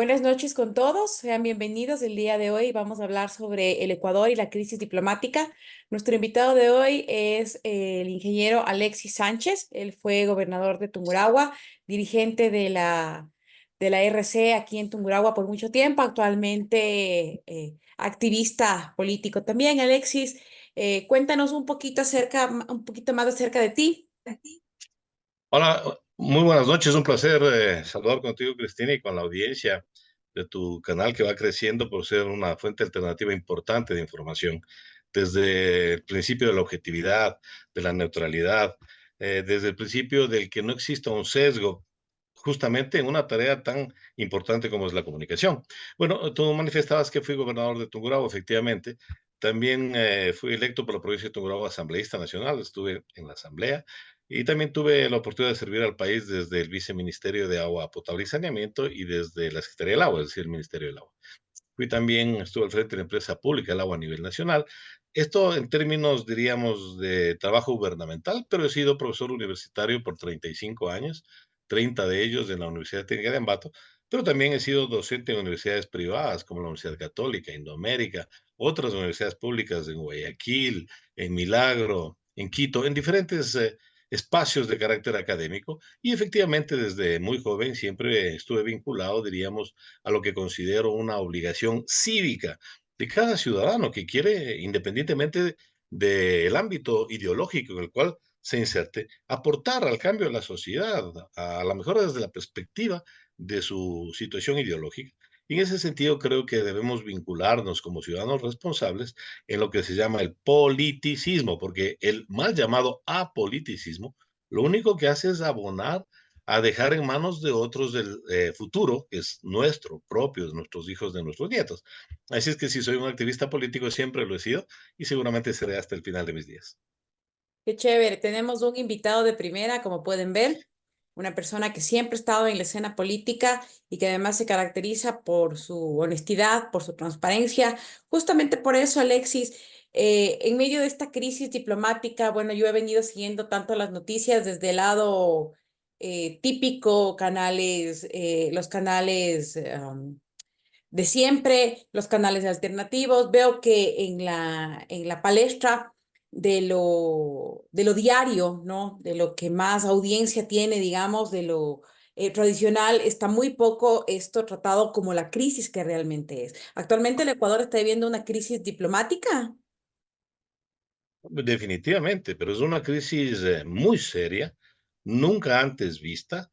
Buenas noches con todos, sean bienvenidos. El día de hoy vamos a hablar sobre el Ecuador y la crisis diplomática. Nuestro invitado de hoy es el ingeniero Alexis Sánchez. Él fue gobernador de Tungurahua, dirigente de la RC aquí en Tungurahua por mucho tiempo, actualmente activista político también. Alexis, cuéntanos un poquito más acerca de ti. Hola, muy buenas noches, un placer saludar contigo, Cristina, y con la audiencia de tu canal que va creciendo por ser una fuente alternativa importante de información, desde el principio de la objetividad, de la neutralidad, desde el principio del que no exista un sesgo, justamente en una tarea tan importante como es la comunicación. Bueno, tú manifestabas que fui gobernador de Tungurahua, efectivamente. También fui electo por la provincia de Tungurahua asambleísta nacional, estuve en la asamblea y también tuve la oportunidad de servir al país desde el Viceministerio de Agua Potable y Saneamiento y desde la Secretaría del Agua, es decir, el Ministerio del Agua. Fui también, estuve al frente de la empresa pública, el agua a nivel nacional. Esto en términos, diríamos, de trabajo gubernamental, pero he sido profesor universitario por 35 años, 30 de ellos en la Universidad Técnica de Ambato, pero también he sido docente en universidades privadas como la Universidad Católica, Indoamérica, otras universidades públicas en Guayaquil, en Milagro, en Quito, en diferentes espacios de carácter académico. Y efectivamente, desde muy joven siempre estuve vinculado, diríamos, a lo que considero una obligación cívica de cada ciudadano que quiere, independientemente del ámbito ideológico en el cual se inserte, aportar al cambio de la sociedad, a la mejora desde la perspectiva de su situación ideológica. Y en ese sentido creo que debemos vincularnos como ciudadanos responsables en lo que se llama el politicismo, porque el mal llamado apoliticismo lo único que hace es abonar a dejar en manos de otros del futuro, que es nuestro propio, de nuestros hijos, de nuestros nietos. Así es que si soy un activista político, siempre lo he sido y seguramente seré hasta el final de mis días. Qué chévere, tenemos un invitado de primera, como pueden ver, una persona que siempre ha estado en la escena política y que además se caracteriza por su honestidad, por su transparencia. Justamente por eso, Alexis, en medio de esta crisis diplomática, bueno, yo he venido siguiendo tanto las noticias desde el lado típico, los canales de siempre, los canales alternativos. Veo que en la palestra de lo diario, ¿no? De lo que más audiencia tiene, digamos, de lo tradicional, está muy poco esto tratado como la crisis que realmente es. Actualmente el Ecuador está viviendo una crisis diplomática. Definitivamente, pero es una crisis muy seria, nunca antes vista.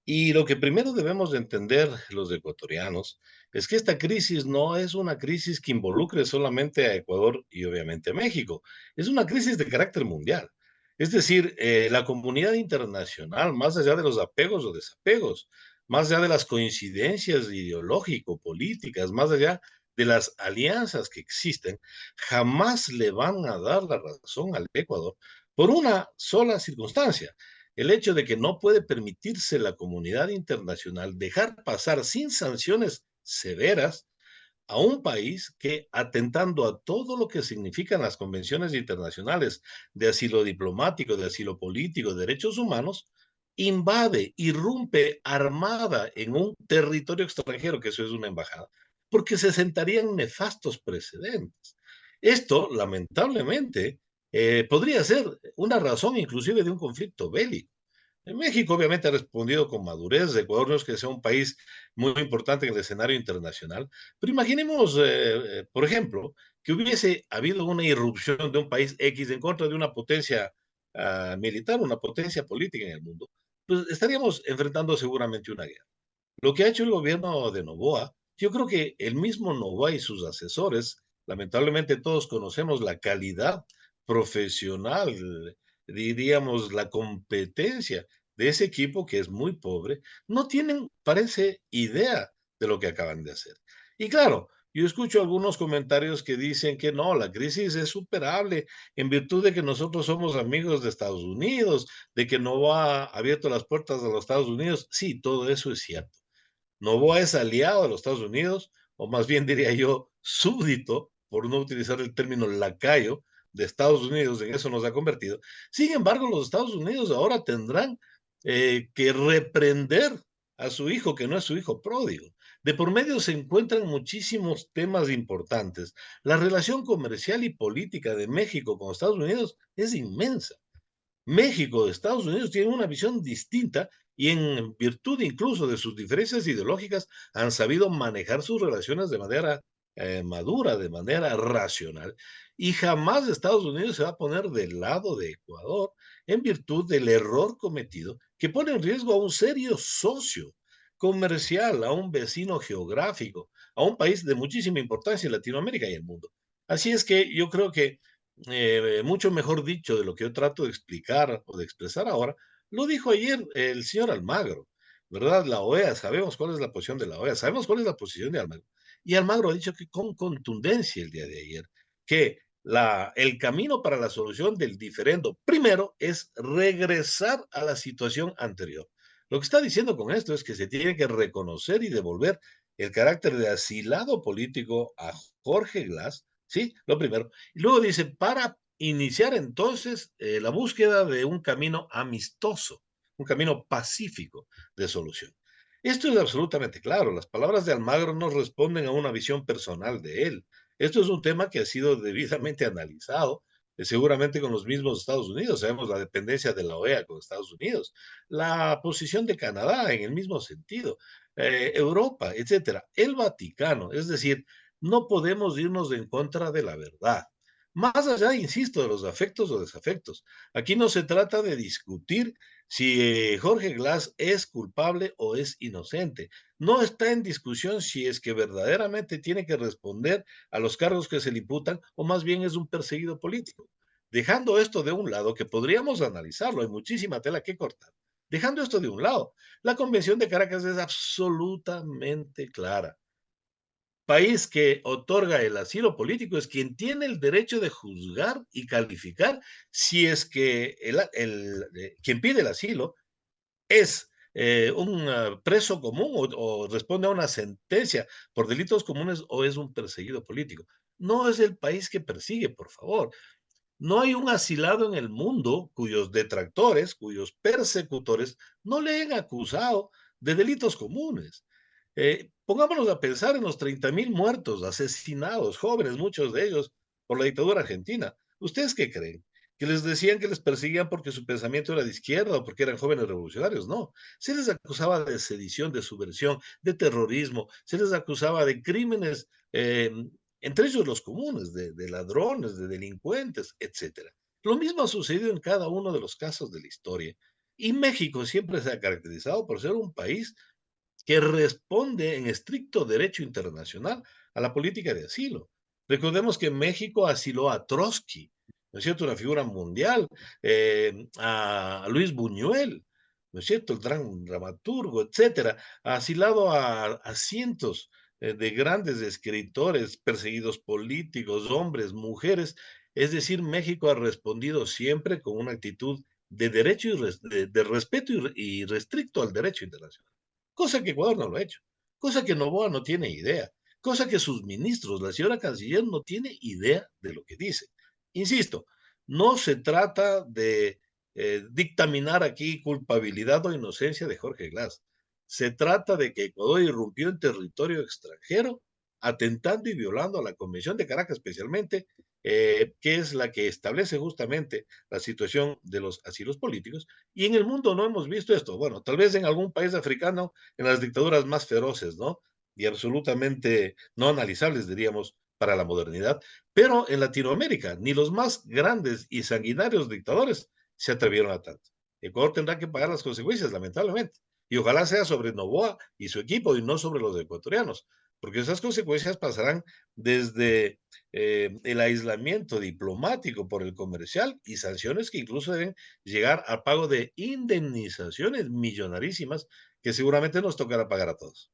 Y lo que primero debemos de entender los ecuatorianos es que esta crisis no es una crisis que involucre solamente a Ecuador y obviamente a México, es una crisis de carácter mundial. Es decir, la comunidad internacional, más allá de los apegos o desapegos, más allá de las coincidencias ideológico-políticas, más allá de las alianzas que existen, jamás le van a dar la razón al Ecuador por una sola circunstancia: el hecho de que no puede permitirse la comunidad internacional dejar pasar sin sanciones severas a un país que, atentando a todo lo que significan las convenciones internacionales de asilo diplomático, de asilo político, de derechos humanos, invade, irrumpe armada en un territorio extranjero, que eso es una embajada, porque se sentarían nefastos precedentes. Esto, lamentablemente, podría ser una razón inclusive de un conflicto bélico. En México obviamente ha respondido con madurez. Ecuador no es que sea un país muy importante en el escenario internacional, pero imaginemos, por ejemplo, que hubiese habido una irrupción de un país X en contra de una potencia militar, una potencia política en el mundo, pues estaríamos enfrentando seguramente una guerra. Lo que ha hecho el gobierno de Noboa, yo creo que el mismo Noboa y sus asesores, lamentablemente todos conocemos la calidad profesional, diríamos la competencia de ese equipo que es muy pobre, no tienen, parece, idea de lo que acaban de hacer. Y claro, yo escucho algunos comentarios que dicen que no, la crisis es superable en virtud de que nosotros somos amigos de Estados Unidos, de que Noboa ha abierto las puertas a los Estados Unidos. Sí, todo eso es cierto. Noboa es aliado de los Estados Unidos, o más bien diría yo, súbdito, por no utilizar el término lacayo, de Estados Unidos, en eso nos ha convertido. Sin embargo, los Estados Unidos ahora tendrán que reprender a su hijo, que no es su hijo pródigo. De por medio se encuentran muchísimos temas importantes. La relación comercial y política de México con Estados Unidos es inmensa. México, Estados Unidos tienen una visión distinta y en virtud incluso de sus diferencias ideológicas han sabido manejar sus relaciones de manera madura, de manera racional. Y jamás Estados Unidos se va a poner del lado de Ecuador en virtud del error cometido que pone en riesgo a un serio socio comercial, a un vecino geográfico, a un país de muchísima importancia en Latinoamérica y el mundo. Así es que yo creo que mucho mejor dicho de lo que yo trato de explicar o de expresar ahora, lo dijo ayer el señor Almagro, ¿verdad? La OEA, sabemos cuál es la posición de la OEA, sabemos cuál es la posición de Almagro. Y Almagro ha dicho que con contundencia el día de ayer, que el camino para la solución del diferendo, primero, es regresar a la situación anterior. Lo que está diciendo con esto es que se tiene que reconocer y devolver el carácter de asilado político a Jorge Glass, ¿sí? Lo primero. Y luego dice, para iniciar entonces la búsqueda de un camino amistoso, un camino pacífico de solución. Esto es absolutamente claro. Las palabras de Almagro no responden a una visión personal de él. Esto es un tema que ha sido debidamente analizado, seguramente con los mismos Estados Unidos. Sabemos la dependencia de la OEA con Estados Unidos, la posición de Canadá en el mismo sentido, Europa, etcétera. El Vaticano, es decir, no podemos irnos en contra de la verdad. Más allá, insisto, de los afectos o desafectos. Aquí no se trata de discutir si Jorge Glass es culpable o es inocente. No está en discusión si es que verdaderamente tiene que responder a los cargos que se le imputan o más bien es un perseguido político. Dejando esto de un lado, que podríamos analizarlo, hay muchísima tela que cortar. Dejando esto de un lado, la Convención de Caracas es absolutamente clara. País que otorga el asilo político es quien tiene el derecho de juzgar y calificar si es que quien pide el asilo es un preso común o responde a una sentencia por delitos comunes o es un perseguido político. No es el país que persigue, por favor. No hay un asilado en el mundo cuyos detractores, cuyos persecutores no le han acusado de delitos comunes. Pongámonos a pensar en los 30.000 muertos, asesinados, jóvenes, muchos de ellos, por la dictadura argentina. ¿Ustedes qué creen? ¿Que les decían que les perseguían porque su pensamiento era de izquierda o porque eran jóvenes revolucionarios? No. Se les acusaba de sedición, de subversión, de terrorismo, se les acusaba de crímenes entre ellos los comunes, de ladrones, de delincuentes, etcétera. Lo mismo ha sucedido en cada uno de los casos de la historia. Y México siempre se ha caracterizado por ser un país que responde en estricto derecho internacional a la política de asilo. Recordemos que México asiló a Trotsky, ¿no es cierto?, una figura mundial, a Luis Buñuel, ¿no es cierto?, el gran dramaturgo, etcétera, ha asilado a cientos de grandes escritores, perseguidos políticos, hombres, mujeres. Es decir, México ha respondido siempre con una actitud de derecho de respeto y restricto al derecho internacional, cosa que Ecuador no lo ha hecho, cosa que Novoa no tiene idea, cosa que sus ministros, la señora canciller, no tiene idea de lo que dice. Insisto, no se trata de dictaminar aquí culpabilidad o inocencia de Jorge Glass. Se trata de que Ecuador irrumpió en territorio extranjero, atentando y violando a la Convención de Caracas especialmente, que es la que establece justamente la situación de los asilos políticos, y en el mundo no hemos visto esto. Bueno, tal vez en algún país africano, en las dictaduras más feroces, ¿no? Y absolutamente no analizables, diríamos, para la modernidad, pero en Latinoamérica, ni los más grandes y sanguinarios dictadores se atrevieron a tanto. Ecuador tendrá que pagar las consecuencias, lamentablemente. Y ojalá sea sobre Novoa y su equipo y no sobre los ecuatorianos, porque esas consecuencias pasarán desde el aislamiento diplomático por el comercial y sanciones que incluso deben llegar al pago de indemnizaciones millonarísimas que seguramente nos tocará pagar a todos.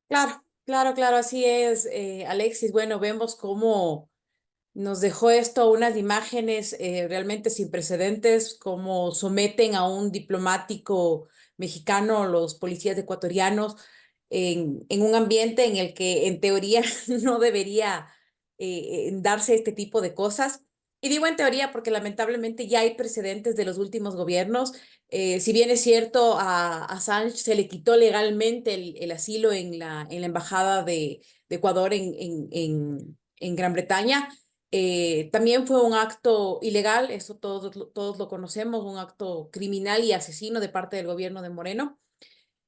Claro, claro, claro, así es, Alexis. Bueno, vemos cómo nos dejó esto unas imágenes realmente sin precedentes, cómo someten a un diplomático mexicano, los policías ecuatorianos, en un ambiente en el que en teoría no debería darse este tipo de cosas. Y digo en teoría porque lamentablemente ya hay precedentes de los últimos gobiernos. Si bien es cierto, a Assange se le quitó legalmente el asilo en la embajada de Ecuador en Gran Bretaña, también fue un acto ilegal, eso todos lo conocemos, un acto criminal y asesino de parte del gobierno de Moreno.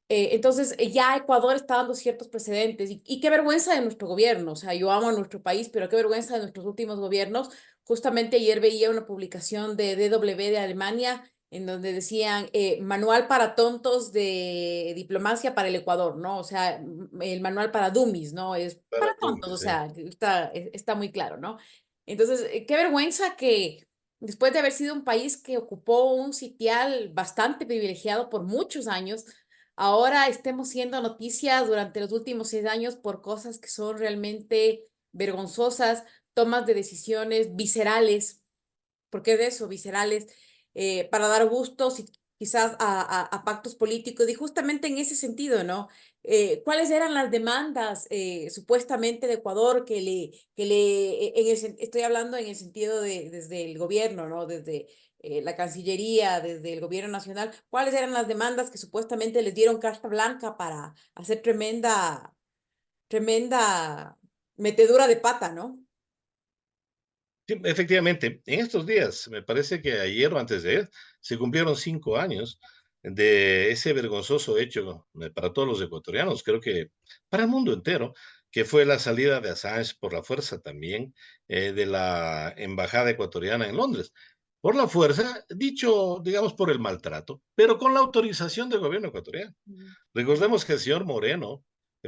Entonces, ya Ecuador está dando ciertos precedentes y qué vergüenza de nuestro gobierno. O sea, yo amo a nuestro país, pero qué vergüenza de nuestros últimos gobiernos. Justamente ayer veía una publicación de DW de Alemania en donde decían manual para tontos de diplomacia para el Ecuador, ¿no? O sea, el manual para dummies, ¿no? Es para Para tú, tontos, o sí. sea, está muy claro, ¿no? Entonces, qué vergüenza que después de haber sido un país que ocupó un sitial bastante privilegiado por muchos años, ahora estemos siendo noticias durante los últimos 6 años por cosas que son realmente vergonzosas, tomas de decisiones viscerales, porque de eso, viscerales, para dar gustos y quizás a pactos políticos. Y justamente en ese sentido, ¿no? ¿Cuáles eran las demandas supuestamente de Ecuador estoy hablando en el sentido de desde el gobierno, ¿no? Desde la Cancillería, desde el gobierno nacional, ¿cuáles eran las demandas que supuestamente les dieron carta blanca para hacer tremenda metedura de pata, ¿no? Sí, efectivamente, en estos días, me parece que ayer o antes de ayer, se cumplieron 5 años de ese vergonzoso hecho para todos los ecuatorianos, creo que para el mundo entero, que fue la salida de Assange por la fuerza también de la embajada ecuatoriana en Londres. Por la fuerza, dicho, digamos, por el maltrato, pero con la autorización del gobierno ecuatoriano. Ujú. Recordemos que el señor Moreno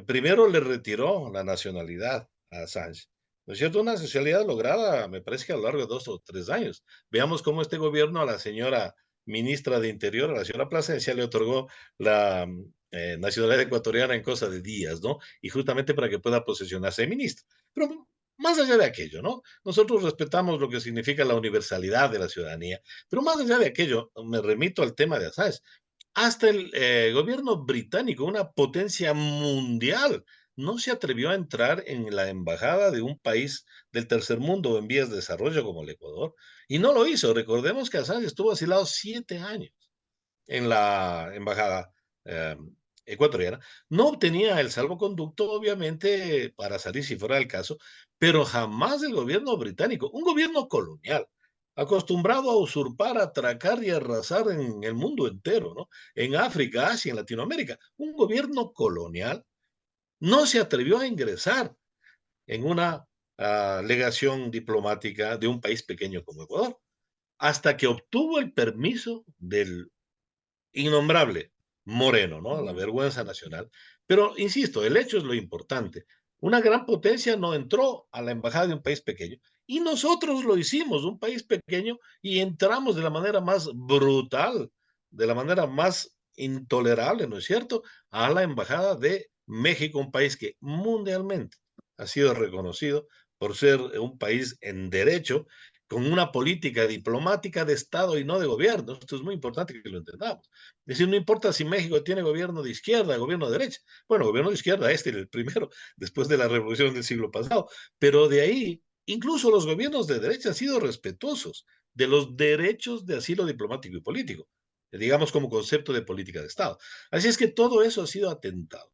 primero le retiró la nacionalidad a Assange, ¿no es cierto? Una nacionalidad lograda, me parece que a lo largo de 2 o 3 años. Veamos cómo este gobierno a la señora ministra de Interior, a la señora Plasencia, le otorgó la nacionalidad ecuatoriana en cosa de días, ¿no? Y justamente para que pueda posesionarse de ministra. Pero más allá de aquello, ¿no? Nosotros respetamos lo que significa la universalidad de la ciudadanía, pero más allá de aquello, me remito al tema de Assange. Hasta el gobierno británico, una potencia mundial, no se atrevió a entrar en la embajada de un país del tercer mundo o en vías de desarrollo como el Ecuador, y no lo hizo. Recordemos que Assange estuvo asilado 7 años en la embajada eh, ecuatoriana. No obtenía el salvoconducto, obviamente, para salir si fuera el caso, pero jamás el gobierno británico, un gobierno colonial, acostumbrado a usurpar, atracar y arrasar en el mundo entero, ¿no? En África, Asia, en Latinoamérica, un gobierno colonial no se atrevió a ingresar en una legación diplomática de un país pequeño como Ecuador, hasta que obtuvo el permiso del innombrable Moreno, ¿no? La Ujú. vergüenza nacional. Pero, insisto, el hecho es lo importante. Una gran potencia no entró a la embajada de un país pequeño y nosotros lo hicimos, un país pequeño, y entramos de la manera más brutal, de la manera más intolerable, ¿no es cierto?, a la embajada de México, un país que mundialmente ha sido reconocido por ser un país en derecho, con una política diplomática de Estado y no de gobierno. Esto es muy importante que lo entendamos. Es decir, no importa si México tiene gobierno de izquierda, gobierno de derecha. Bueno, gobierno de izquierda, el primero, después de la revolución del siglo pasado. Pero de ahí, incluso los gobiernos de derecha han sido respetuosos de los derechos de asilo diplomático y político, digamos como concepto de política de Estado. Así es que todo eso ha sido atentado.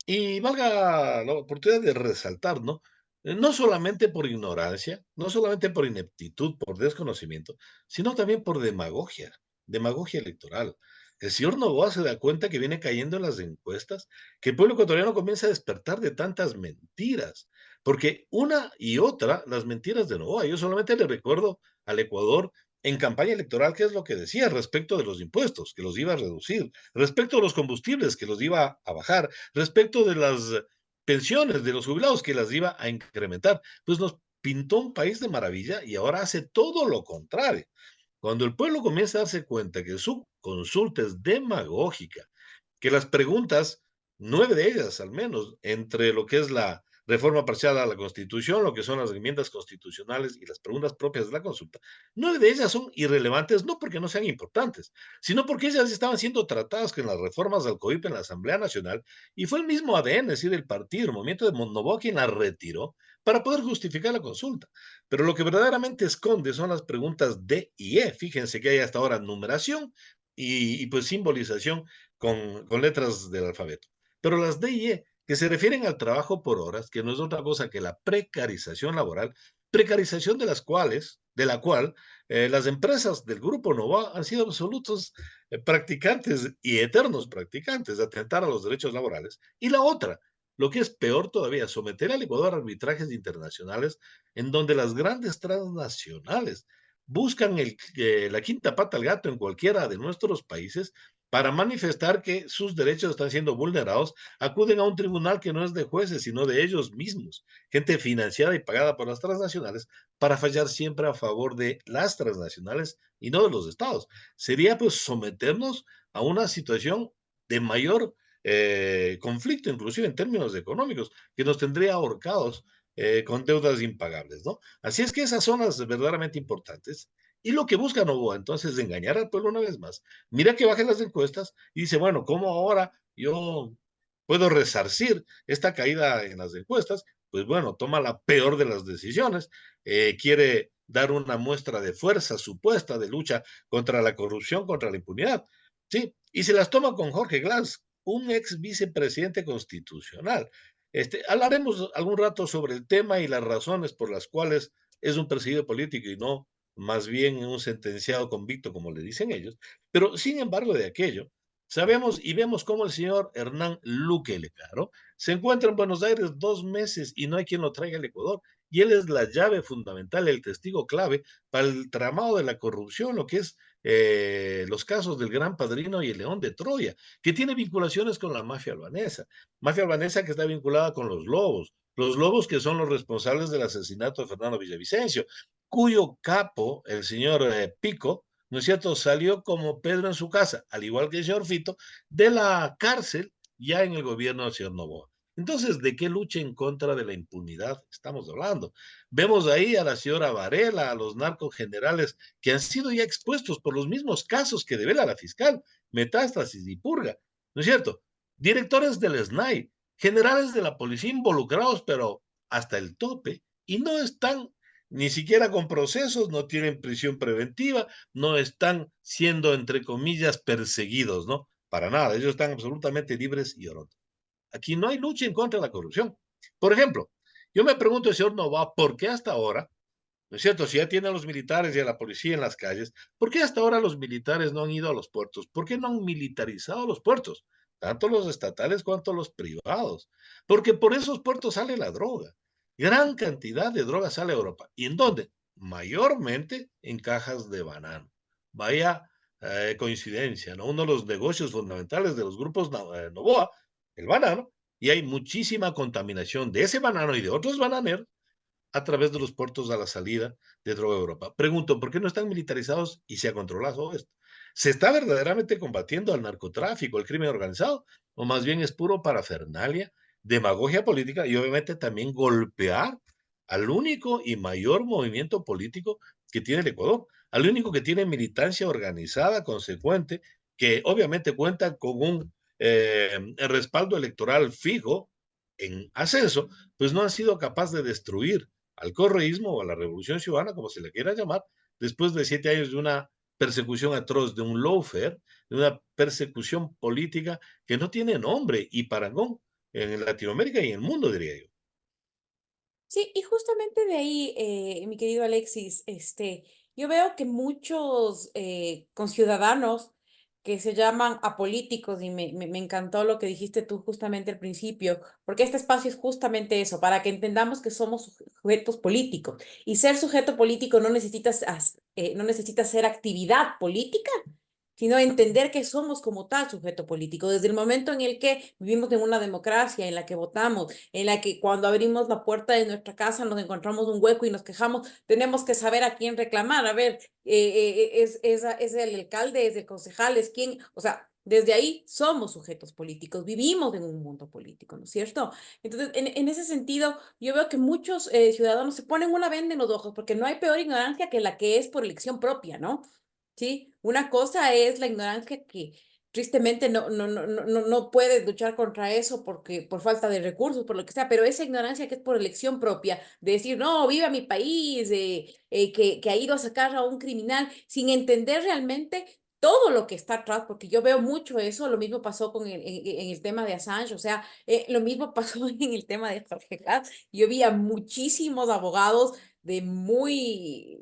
Y valga la oportunidad de resaltar, ¿no? No solamente por ignorancia, no solamente por ineptitud, por desconocimiento, sino también por demagogia, demagogia electoral. El señor Novoa se da cuenta que viene cayendo en las encuestas, que el pueblo ecuatoriano comienza a despertar de tantas mentiras, porque una y otra, las mentiras de Novoa, yo solamente le recuerdo al Ecuador en campaña electoral qué es lo que decía respecto de los impuestos, que los iba a reducir, respecto de los combustibles, que los iba a bajar, respecto de las pensiones de los jubilados, que las iba a incrementar. Pues nos pintó un país de maravilla y ahora hace todo lo contrario. Cuando el pueblo comienza a darse cuenta que su consulta es demagógica, que las preguntas, 9 de ellas al menos, entre lo que es la reforma parcial a la Constitución, lo que son las enmiendas constitucionales y las preguntas propias de la consulta, 9 de ellas son irrelevantes, no porque no sean importantes, sino porque ellas estaban siendo tratadas con las reformas del COIP en la Asamblea Nacional y fue el mismo ADN, es decir, el partido, el movimiento de Novoa quien las retiró para poder justificar la consulta. Pero lo que verdaderamente esconde son las preguntas D y E. Fíjense que hay hasta ahora numeración y pues simbolización con letras del alfabeto. Pero las D y E, que se refieren al trabajo por horas, que no es otra cosa que la precarización laboral, precarización de la cual las empresas del Grupo Nova han sido absolutos practicantes y eternos practicantes de atentar a los derechos laborales. Y la otra, lo que es peor todavía, someter al Ecuador a arbitrajes internacionales en donde las grandes transnacionales buscan la quinta pata al gato en cualquiera de nuestros países para manifestar que sus derechos están siendo vulnerados, acuden a un tribunal que no es de jueces, sino de ellos mismos, gente financiada y pagada por las transnacionales, para fallar siempre a favor de las transnacionales y no de los estados. Sería pues someternos a una situación de mayor conflicto, inclusive en términos económicos, que nos tendría ahorcados con deudas impagables, ¿no? Así es que esas son las verdaderamente importantes. Y lo que busca Novoa, entonces, es engañar al pueblo una vez más. Mira que bajen las encuestas y dice, bueno, ¿cómo ahora yo puedo resarcir esta caída en las encuestas? Pues bueno, toma la peor de las decisiones, quiere dar una muestra de fuerza supuesta de lucha contra la corrupción, contra la impunidad, ¿sí? Y se las toma con Jorge Glass, un ex vicepresidente constitucional. Hablaremos algún rato sobre el tema y las razones por las cuales es un perseguido político y no más bien un sentenciado convicto, como le dicen ellos. Pero sin embargo de aquello, sabemos y vemos cómo el señor Hernán Luque Lecaro se encuentra en Buenos Aires 2 meses y no hay quien lo traiga al Ecuador. Y él es la llave fundamental, el testigo clave para el tramado de la corrupción, lo que es los casos del Gran Padrino y el León de Troya, que tiene vinculaciones con la mafia albanesa que está vinculada con los lobos que son los responsables del asesinato de Fernando Villavicencio, cuyo capo, el señor Pico, ¿no es cierto?, salió como Pedro en su casa, al igual que el señor Fito, de la cárcel ya en el gobierno del señor Novoa. Entonces, ¿de qué lucha en contra de la impunidad estamos hablando? Vemos ahí a la señora Varela, a los narcos generales que han sido ya expuestos por los mismos casos que devela la fiscal, Metástasis y Purga, ¿no es cierto? Directores del SNAI, generales de la policía involucrados, pero hasta el tope, y no están ni siquiera con procesos, no tienen prisión preventiva, no están siendo, entre comillas, perseguidos, ¿no? Para nada, ellos están absolutamente libres y orotos. Aquí no hay lucha en contra de la corrupción. Por ejemplo, yo me pregunto, señor Nova, ¿por qué hasta ahora, no es cierto, si ya tienen a los militares y a la policía en las calles, ¿por qué hasta ahora los militares no han ido a los puertos? ¿Por qué no han militarizado los puertos? Tanto los estatales cuanto los privados. Porque por esos puertos sale la droga. Gran cantidad de droga sale a Europa. ¿Y en dónde? Mayormente en cajas de banano. Vaya coincidencia, ¿no? Uno de los negocios fundamentales de los grupos Novoa, el banano, y hay muchísima contaminación de ese banano y de otros bananeros a través de los puertos a la salida de droga a Europa. Pregunto, ¿por qué no están militarizados y se ha controlado esto? ¿Se está verdaderamente combatiendo al narcotráfico, al crimen organizado? ¿O más bien es puro parafernalia, demagogia política y obviamente también golpear al único y mayor movimiento político que tiene el Ecuador, al único que tiene militancia organizada, consecuente, que obviamente cuenta con un respaldo electoral fijo en ascenso, pues no han sido capaz de destruir al correísmo o a la revolución ciudadana, como se le quiera llamar, después de 7 años de una persecución atroz, de un lawfare, de una persecución política que no tiene nombre y parangón en Latinoamérica y en el mundo, diría yo. Sí, y justamente de ahí, mi querido Alexis, yo veo que muchos conciudadanos que se llaman apolíticos, y me encantó lo que dijiste tú justamente al principio, porque este espacio es justamente eso, para que entendamos que somos sujetos políticos. Y ser sujeto político no necesita ser actividad política, sino entender que somos como tal sujeto político. Desde el momento en el que vivimos en una democracia, en la que votamos, en la que cuando abrimos la puerta de nuestra casa nos encontramos un hueco y nos quejamos, tenemos que saber a quién reclamar. A ver, es el alcalde, es el concejal, es quién, o sea, desde ahí somos sujetos políticos, vivimos en un mundo político, ¿no es cierto? Entonces, en ese sentido, yo veo que muchos ciudadanos se ponen una venda en los ojos porque no hay peor ignorancia que la que es por elección propia, ¿no? ¿Sí? Una cosa es la ignorancia tristemente no puedes luchar contra eso porque por falta de recursos, por lo que sea, pero esa ignorancia que es por elección propia, de decir, no, viva mi país, que ha ido a sacar a un criminal sin entender realmente todo lo que está atrás, porque yo veo mucho eso, lo mismo pasó en el tema de Assange, o sea, lo mismo pasó en el tema de Jorge Glass. Yo vi a muchísimos abogados de muy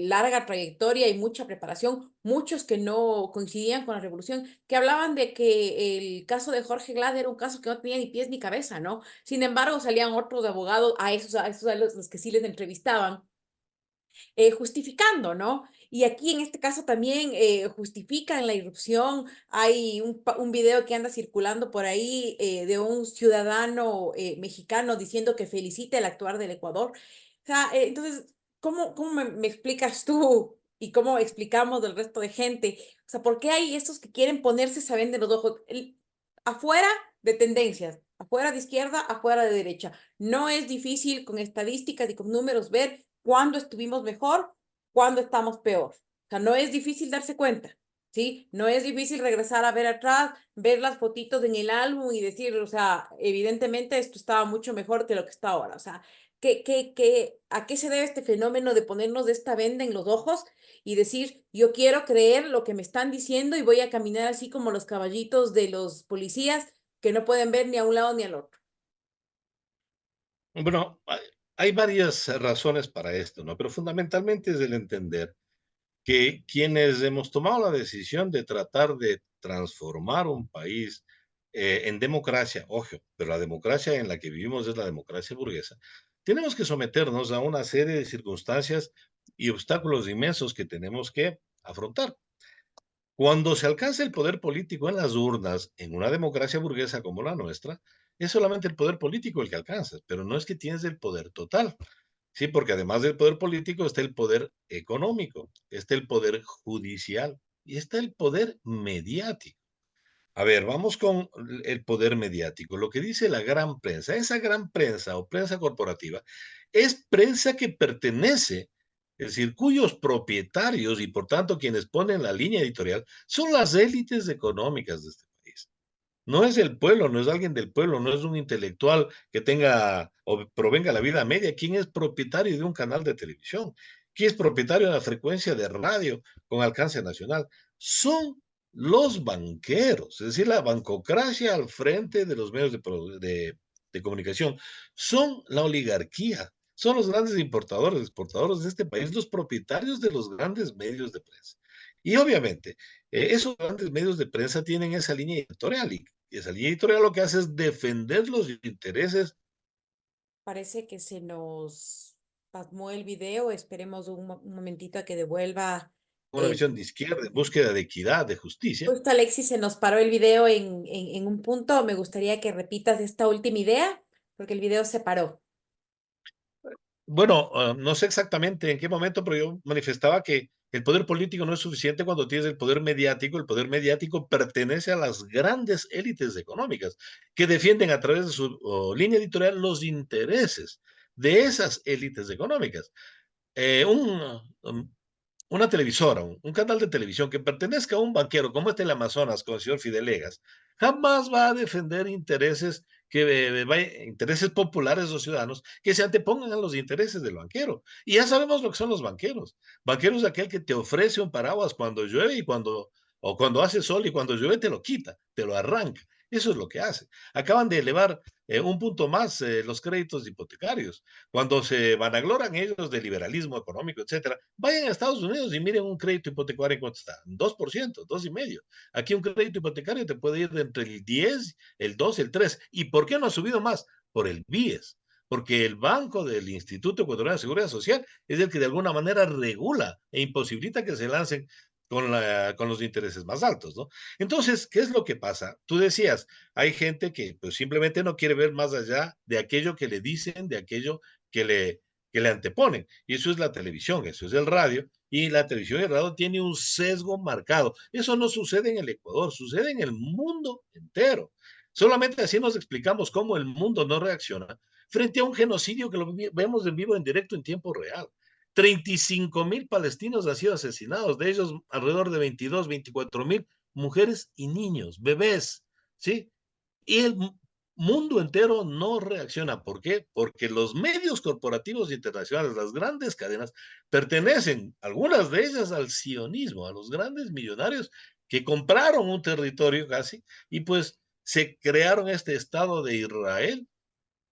larga trayectoria y mucha preparación, muchos que no coincidían con la revolución, que hablaban de que el caso de Jorge Glad era un caso que no tenía ni pies ni cabeza, ¿no? Sin embargo, salían otros abogados, a esos a los que sí les entrevistaban, justificando, ¿no? Y aquí en este caso también justifican la irrupción. Hay un video que anda circulando por ahí de un ciudadano mexicano diciendo que felicita el actuar del Ecuador. O sea, entonces, ¿cómo me explicas tú y cómo explicamos del resto de gente? O sea, ¿por qué hay estos que quieren ponerse esa venda en los ojos? Afuera de tendencias, afuera de izquierda, afuera de derecha. No es difícil con estadísticas y con números ver cuándo estuvimos mejor, cuándo estamos peor. O sea, no es difícil darse cuenta, ¿sí? No es difícil regresar a ver atrás, ver las fotitos en el álbum y decir, o sea, evidentemente esto estaba mucho mejor que lo que está ahora. O sea, a qué se debe este fenómeno de ponernos de esta venda en los ojos y decir, yo quiero creer lo que me están diciendo y voy a caminar así como los caballitos de los policías que no pueden ver ni a un lado ni al otro? Bueno, hay varias razones para esto, ¿no? Pero fundamentalmente es el entender que quienes hemos tomado la decisión de tratar de transformar un país en democracia, ojo, pero la democracia en la que vivimos es la democracia burguesa, tenemos que someternos a una serie de circunstancias y obstáculos inmensos que tenemos que afrontar. Cuando se alcanza el poder político en las urnas, en una democracia burguesa como la nuestra, es solamente el poder político el que alcanzas, pero no es que tienes el poder total. Sí, porque además del poder político está el poder económico, está el poder judicial y está el poder mediático. A ver, vamos con el poder mediático. Lo que dice la gran prensa, esa gran prensa o prensa corporativa, es prensa que pertenece, es decir, cuyos propietarios y por tanto quienes ponen la línea editorial son las élites económicas de este país. No es el pueblo, no es alguien del pueblo, no es un intelectual que tenga o provenga de la vida media. ¿Quién es propietario de un canal de televisión? ¿Quién es propietario de la frecuencia de radio con alcance nacional? Son los banqueros, es decir, la bancocracia al frente de los medios de comunicación. Son la oligarquía, son los grandes importadores, exportadores de este país, los propietarios de los grandes medios de prensa. Y obviamente, esos grandes medios de prensa tienen esa línea editorial y esa línea editorial lo que hace es defender los intereses. Parece que se nos pasmó el video. Esperemos un momentito a que devuelva. Una visión de izquierda en búsqueda de equidad, de justicia. Justo Alexis se nos paró el video en un punto. Me gustaría que repitas esta última idea porque el video se paró. Bueno, no sé exactamente en qué momento, pero yo manifestaba que el poder político no es suficiente cuando tienes el poder mediático. El poder mediático pertenece a las grandes élites económicas que defienden a través de su línea editorial los intereses de esas élites económicas. Eh, un, um, una televisora, un canal de televisión que pertenezca a un banquero como este el Amazonas con el señor Fidelegas, jamás va a defender intereses intereses populares de los ciudadanos que se antepongan a los intereses del banquero. Y ya sabemos lo que son los banqueros. Banqueros es aquel que te ofrece un paraguas cuando llueve o cuando hace sol y cuando llueve te lo quita, te lo arranca. Eso es lo que hace. Acaban de elevar un punto más los créditos hipotecarios. Cuando se vanagloran ellos de liberalismo económico, etcétera, vayan a Estados Unidos y miren un crédito hipotecario en cuánto está, 2%, 2,5%. Aquí un crédito hipotecario te puede ir de entre el 10, el 2, el 3. ¿Y por qué no ha subido más? Por el BIES. Porque el banco del Instituto Ecuatoriano de Seguridad Social es el que de alguna manera regula e imposibilita que se lancen con los intereses más altos, ¿no? Entonces, ¿qué es lo que pasa? Tú decías, hay gente que pues simplemente no quiere ver más allá de aquello que le dicen, de aquello que le anteponen. Y eso es la televisión, eso es el radio, y la televisión y el radio tiene un sesgo marcado. Eso no sucede en el Ecuador, sucede en el mundo entero. Solamente así nos explicamos cómo el mundo no reacciona frente a un genocidio que lo vemos en vivo, en directo, en tiempo real. 35,000 palestinos han sido asesinados, de ellos alrededor de 22, 24,000 mujeres y niños, bebés, ¿sí? Y el mundo entero no reacciona. ¿Por qué? Porque los medios corporativos internacionales, las grandes cadenas, pertenecen, algunas de ellas, al sionismo, a los grandes millonarios que compraron un territorio casi y pues se crearon este Estado de Israel,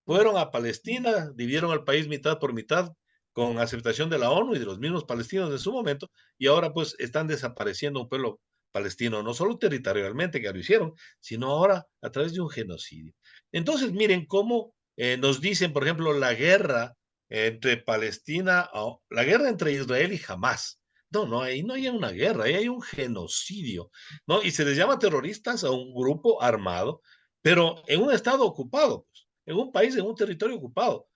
fueron a Palestina, dividieron al país mitad por mitad con aceptación de la ONU y de los mismos palestinos en su momento, y ahora pues están desapareciendo un pueblo palestino, no solo territorialmente que lo hicieron, sino ahora a través de un genocidio. Entonces, miren cómo nos dicen, por ejemplo, la guerra entre Palestina, la guerra entre Israel y Hamas. No, no, ahí no hay una guerra, ahí hay un genocidio, ¿no? Y se les llama terroristas a un grupo armado, pero en un estado ocupado, pues, en un país, en un territorio ocupado.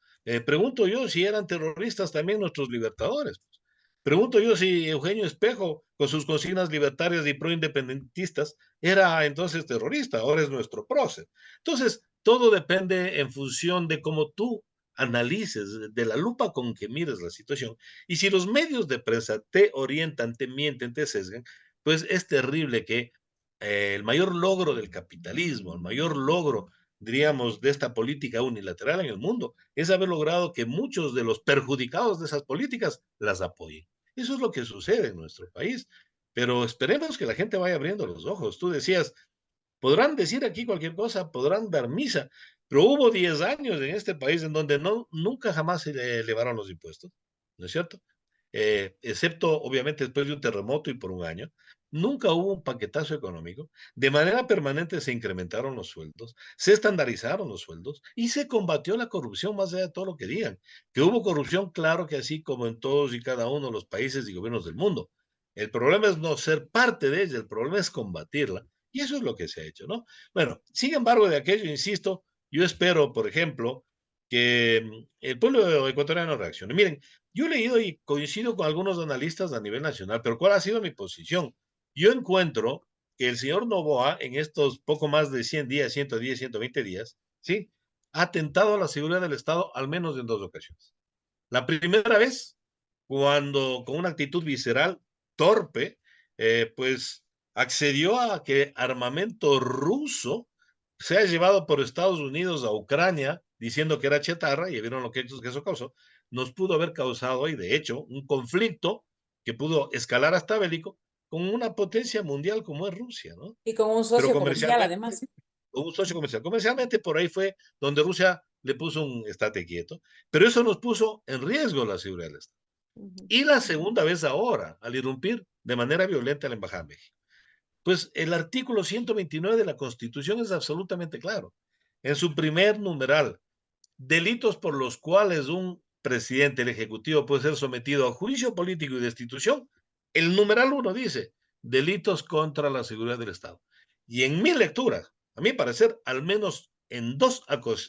Pregunto yo si eran terroristas también nuestros libertadores. Pues. Pregunto yo si Eugenio Espejo, con sus consignas libertarias y proindependentistas, era entonces terrorista, ahora es nuestro prócer. Entonces, todo depende en función de cómo tú analices, de la lupa con que mires la situación. Y si los medios de prensa te orientan, te mienten, te sesgan, pues es terrible que el mayor logro del capitalismo, el mayor logro, diríamos, de esta política unilateral en el mundo, es haber logrado que muchos de los perjudicados de esas políticas las apoyen. Eso es lo que sucede en nuestro país. Pero esperemos que la gente vaya abriendo los ojos. Tú decías, podrán decir aquí cualquier cosa, podrán dar misa, pero hubo 10 años en este país en donde no, nunca jamás se elevaron los impuestos, ¿no es cierto? Excepto obviamente después de un terremoto y por un año, nunca hubo un paquetazo económico, de manera permanente se incrementaron los sueldos, se estandarizaron los sueldos y se combatió la corrupción más allá de todo lo que digan. Que hubo corrupción, claro que así como en todos y cada uno de los países y gobiernos del mundo. El problema es no ser parte de ella, el problema es combatirla. Y eso es lo que se ha hecho, ¿no? Bueno, sin embargo, de aquello, insisto, yo espero, por ejemplo, que el pueblo ecuatoriano reaccione. Miren, yo he leído y coincido con algunos analistas a nivel nacional, pero ¿cuál ha sido mi posición? Yo encuentro que el señor Novoa en estos poco más de 100 días, 110, 120 días, ¿sí? Ha atentado a la seguridad del Estado al menos en dos ocasiones. La primera vez, cuando con una actitud visceral, torpe, pues accedió a que armamento ruso sea llevado por Estados Unidos a Ucrania, diciendo que era chatarra, y vieron lo que eso causó, nos pudo haber causado, y de hecho, un conflicto que pudo escalar hasta bélico con una potencia mundial como es Rusia, ¿no? Y con un Pero socio comercial, comercialmente, además. un socio comercial. Comercialmente por ahí fue donde Rusia le puso un estate quieto, pero eso nos puso en riesgo la seguridad del Estado. Ujú. Y la segunda vez ahora, al irrumpir de manera violenta la Embajada de México. Pues el artículo 129 de la Constitución es absolutamente claro. En su primer numeral, delitos por los cuales un presidente, el Ejecutivo, puede ser sometido a juicio político y destitución, el numeral 1 dice, delitos contra la seguridad del Estado. Y en mi lectura, a mi parecer, al menos en dos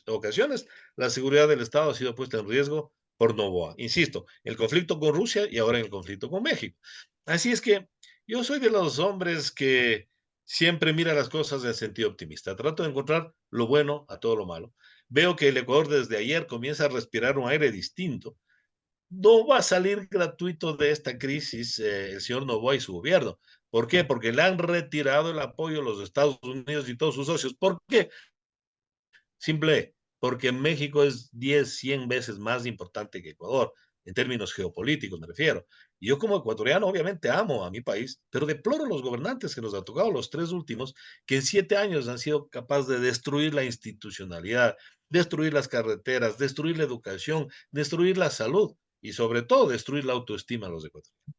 ocasiones, la seguridad del Estado ha sido puesta en riesgo por Novoa. Insisto, el conflicto con Rusia y ahora en el conflicto con México. Así es que yo soy de los hombres que siempre mira las cosas en sentido optimista. Trato de encontrar lo bueno a todo lo malo. Veo que el Ecuador desde ayer comienza a respirar un aire distinto. No va a salir gratuito de esta crisis el señor Novoa y su gobierno. ¿Por qué? Porque le han retirado el apoyo a los Estados Unidos y todos sus socios. ¿Por qué? Simple, porque México es 10, 100 veces más importante que Ecuador, en términos geopolíticos me refiero. Y yo como ecuatoriano obviamente amo a mi país, pero deploro los gobernantes que nos han tocado los tres últimos, que en 7 años han sido capaces de destruir la institucionalidad, destruir las carreteras, destruir la educación, destruir la salud y sobre todo destruir la autoestima de los ecuatorianos.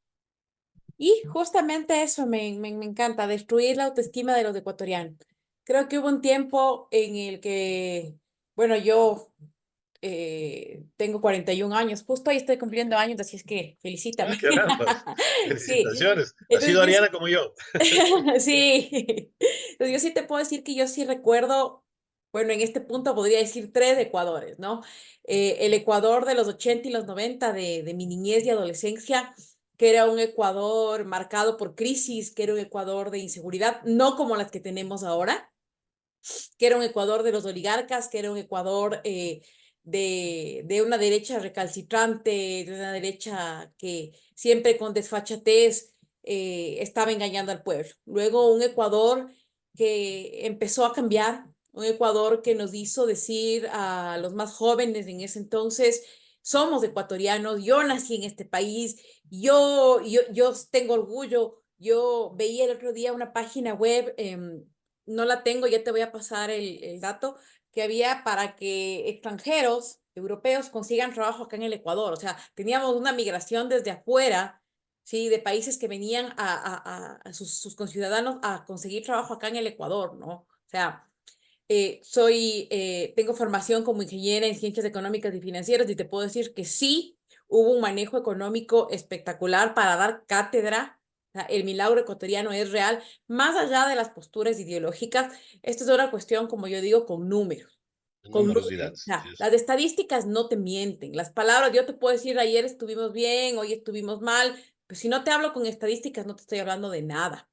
Y justamente eso me encanta, destruir la autoestima de los ecuatorianos. Creo que hubo un tiempo en el que, bueno, yo tengo 41 años, justo ahí estoy cumpliendo años, así es que Ah, felicítame. caramba, Sí, felicitaciones. Ha sido entonces yo Ariana sí, como yo. sí, entonces yo sí te puedo decir que yo sí recuerdo, bueno, en este punto podría decir tres Ecuadores, ¿no? El Ecuador de los 80 y los 90 de mi niñez y adolescencia, que era un Ecuador marcado por crisis, que era un Ecuador de inseguridad, no como las que tenemos ahora, que era un Ecuador de los oligarcas, que era un Ecuador de una derecha recalcitrante, de una derecha que siempre con desfachatez estaba engañando al pueblo. Luego un Ecuador que empezó a cambiar, un Ecuador que nos hizo decir a los más jóvenes en ese entonces, somos ecuatorianos, yo nací en este país, yo tengo orgullo. Yo veía el otro día una página web, no la tengo, ya te voy a pasar el dato, que había para que extranjeros, europeos, consigan trabajo acá en el Ecuador. O sea, teníamos una migración desde afuera, ¿sí? De países que venían a sus conciudadanos a conseguir trabajo acá en el Ecuador, ¿no? O sea, tengo formación como ingeniera en ciencias económicas y financieras y te puedo decir que sí hubo un manejo económico espectacular para dar cátedra. O sea, el milagro ecuatoriano es real, más allá de las posturas ideológicas. Esto es una cuestión, como yo digo, con números. Con Números y números. O datos. sea, las estadísticas no te mienten. Las palabras, yo te puedo decir, ayer estuvimos bien, hoy estuvimos mal, pero si no te hablo con estadísticas, no te estoy hablando de nada.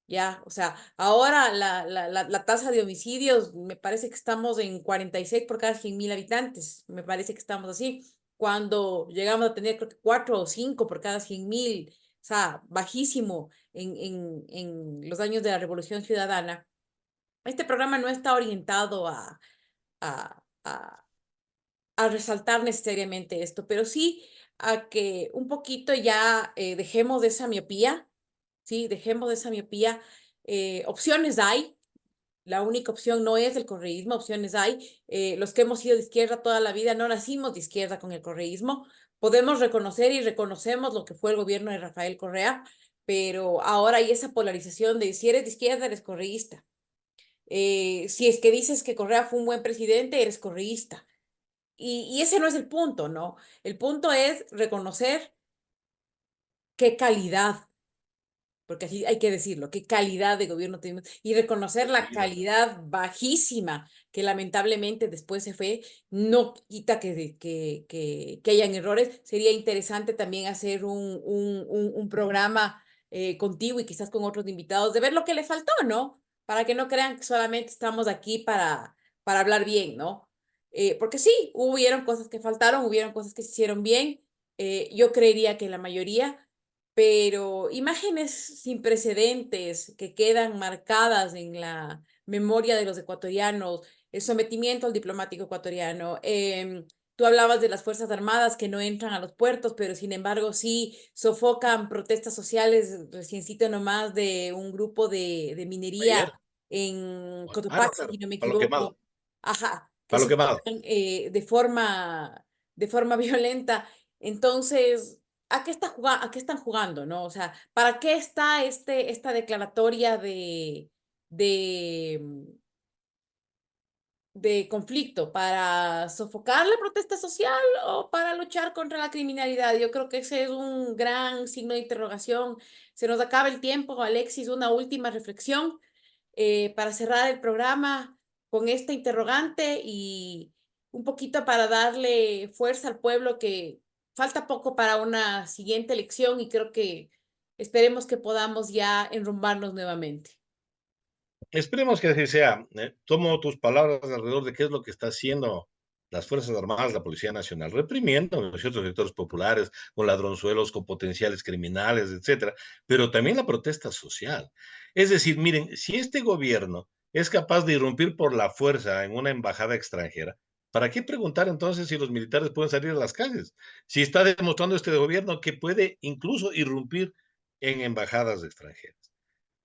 Ya, o sea, ahora la tasa de homicidios, me parece que estamos en 46 por cada 100.000 habitantes, me parece que estamos así, cuando llegamos a tener creo que 4 o 5 por cada 100.000, o sea, bajísimo en los años de la Revolución Ciudadana. Este programa no está orientado a, a, a resaltar necesariamente esto, pero sí a que un poquito ya dejemos de esa miopía. Sí, dejemos de esa miopía. Opciones hay, la única opción no es el correísmo, opciones hay. Los que hemos sido de izquierda toda la vida no nacimos de izquierda con el correísmo. Podemos reconocer y reconocemos lo que fue el gobierno de Rafael Correa, pero ahora hay esa polarización de si eres de izquierda, eres correísta. Si es que dices que Correa fue un buen presidente, eres correísta. Y ese no es el punto, ¿no? El punto es reconocer qué calidad, porque así hay que decirlo, qué calidad de gobierno tenemos y reconocer la Efectivamente. calidad bajísima que lamentablemente después se fue, no quita que hayan errores. Sería interesante también hacer un programa contigo y quizás con otros invitados de ver lo que le faltó, ¿no? Para que no crean que solamente estamos aquí para hablar bien, ¿no? Porque sí, hubieron cosas que faltaron, hubieron cosas que se hicieron bien. Yo creería que la mayoría, pero imágenes sin precedentes que quedan marcadas en la memoria de los ecuatorianos, el sometimiento al diplomático ecuatoriano. Tú hablabas de las Fuerzas Armadas que no entran a los puertos, pero sin embargo sí sofocan protestas sociales, reciencito nomás de un grupo de minería Ayer. en Ah, no, Cotopaxi, claro. si no me Para lo equivoco. quemado. Ajá, que Para lo quemado. sofocan de forma violenta. Entonces, ¿a qué están jugando, no? O sea, ¿para qué está esta declaratoria de, de conflicto? ¿Para sofocar la protesta social o para luchar contra la criminalidad? Yo creo que ese es un gran signo de interrogación. Se nos acaba el tiempo, Alexis, una última reflexión para cerrar el programa con esta interrogante y un poquito para darle fuerza al pueblo que falta poco para una siguiente elección y creo que esperemos que podamos ya enrumbarnos nuevamente. Esperemos que así sea. Tomo tus palabras alrededor de qué es lo que está haciendo las Fuerzas Armadas, la Policía Nacional, reprimiendo los ciertos sectores populares, con ladronzuelos, con potenciales criminales, etcétera, pero también la protesta social. Es decir, miren, si este gobierno es capaz de irrumpir por la fuerza en una embajada extranjera, ¿para qué preguntar entonces si los militares pueden salir a las calles? Si está demostrando este gobierno que puede incluso irrumpir en embajadas extranjeras.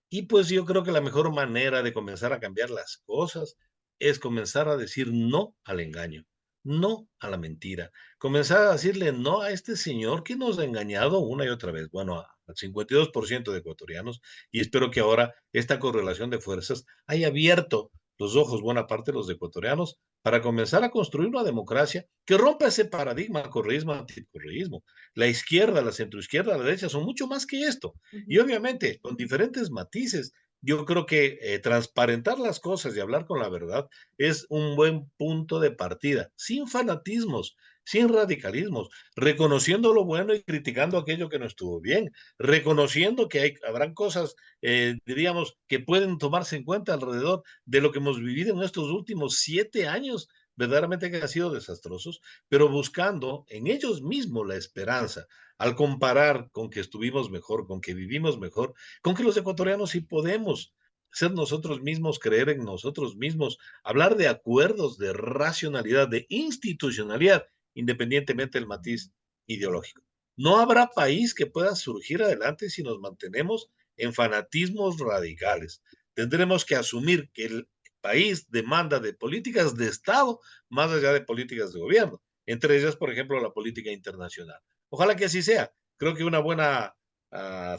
Y pues yo creo que la mejor manera de comenzar a cambiar las cosas es comenzar a decir no al engaño, no a la mentira, comenzar a decirle no a este señor que nos ha engañado una y otra vez, bueno, al 52% de ecuatorianos, y espero que ahora esta correlación de fuerzas haya abierto los ojos buena parte de los ecuatorianos para comenzar a construir una democracia que rompa ese paradigma correísmo anticorreísmo. La izquierda, la centroizquierda, la derecha son mucho más que esto y Ujú. obviamente con diferentes matices. Yo creo que transparentar las cosas y hablar con la verdad es un buen punto de partida, sin fanatismos, sin radicalismos, reconociendo lo bueno y criticando aquello que no estuvo bien, reconociendo que habrán cosas, diríamos, que pueden tomarse en cuenta alrededor de lo que hemos vivido en estos últimos 7 años verdaderamente que han sido desastrosos, pero buscando en ellos mismos la esperanza, al comparar con que estuvimos mejor, con que vivimos mejor, con que los ecuatorianos sí podemos ser nosotros mismos, creer en nosotros mismos, hablar de acuerdos, de racionalidad, de institucionalidad, independientemente del matiz ideológico. No habrá país que pueda surgir adelante si nos mantenemos en fanatismos radicales. Tendremos que asumir que el país demanda de políticas de Estado más allá de políticas de gobierno, entre ellas, por ejemplo, la política internacional. Ojalá que así sea. Creo que una buena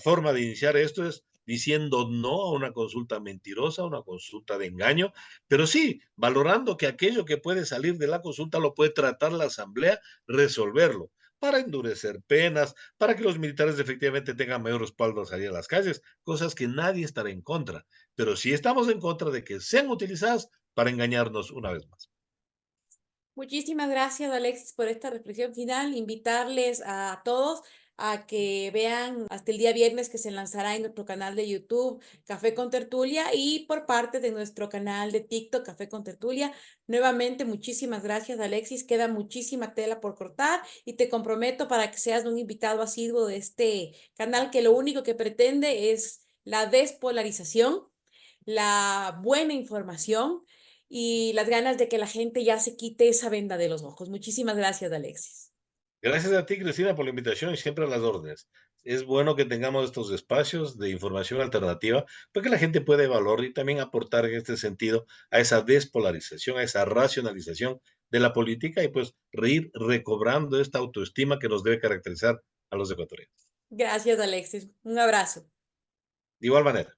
forma de iniciar esto es diciendo no a una consulta mentirosa, una consulta de engaño, pero sí valorando que aquello que puede salir de la consulta lo puede tratar la Asamblea, resolverlo, para endurecer penas, para que los militares efectivamente tengan mayor respaldo a salir a las calles, cosas que nadie estará en contra, pero sí estamos en contra de que sean utilizadas para engañarnos una vez más. Muchísimas gracias, Alexis, por esta reflexión final. Invitarles a todos a que vean hasta el día viernes que se lanzará en nuestro canal de YouTube Café con Tertulia y por parte de nuestro canal de TikTok Café con Tertulia. Nuevamente, muchísimas gracias, Alexis. Queda muchísima tela por cortar y te comprometo para que seas un invitado asiduo de este canal que lo único que pretende es la despolarización, la buena información y las ganas de que la gente ya se quite esa venda de los ojos. Muchísimas gracias, Alexis. Gracias a ti, Cristina, por la invitación y siempre a las órdenes. Es bueno que tengamos estos espacios de información alternativa para que la gente pueda evaluar y también aportar en este sentido a esa despolarización, a esa racionalización de la política y pues reír recobrando esta autoestima que nos debe caracterizar a los ecuatorianos. Gracias, Alexis. Un abrazo. De igual manera.